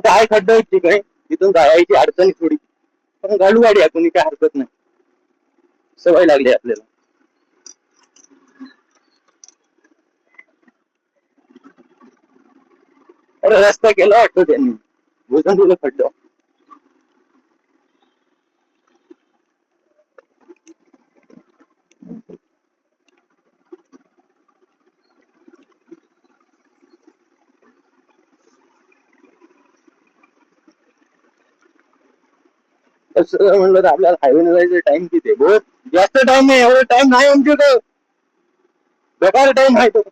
आता आहे खड्डा ठीक आहे, तिथून जायची अडचणी थोडी, पण घालू गाडी आपण, काय हरकत नाही, सवय लागली आपल्याला. अरे रस्ता केला वाटतं त्यांनी, भूजन दिलं खड्डा. तसं म्हणलं तर आपल्याला हायवे जायचं टाइम किती आहे? बहुत जास्त टाइम नाही, एवढा टाइम नाही आमच्याकडं, बेकार टाइम आहे तो.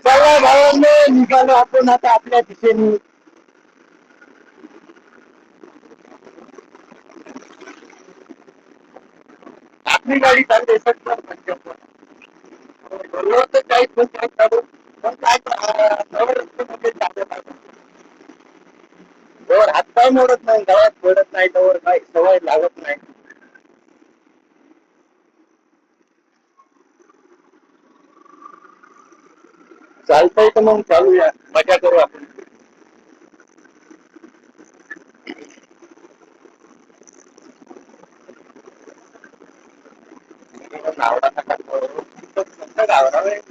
चला भावांनो, निघालो आपण आता आपल्या दिशेने. आपली गाडी चालते 70-75, बरोबर तर 40-50 चालू, पण काय जवळ हातपाय मोडत नाही, गळ्यात पडत नाही, तवर काही सवय लागत नाही. चालतंय तर मग चालूया, मजा करू आपण.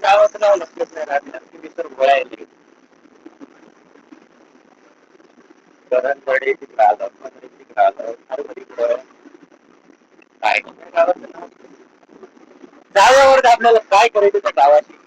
गावाचं नाव लक्षात नाही राहणार, मी तर गोळायले करणवाडी तिकडं आलं, तिकडं आलं, हरभरीकडं काय गावाचं नाव. गावावर आपल्याला काय करायचं त्या गावाची.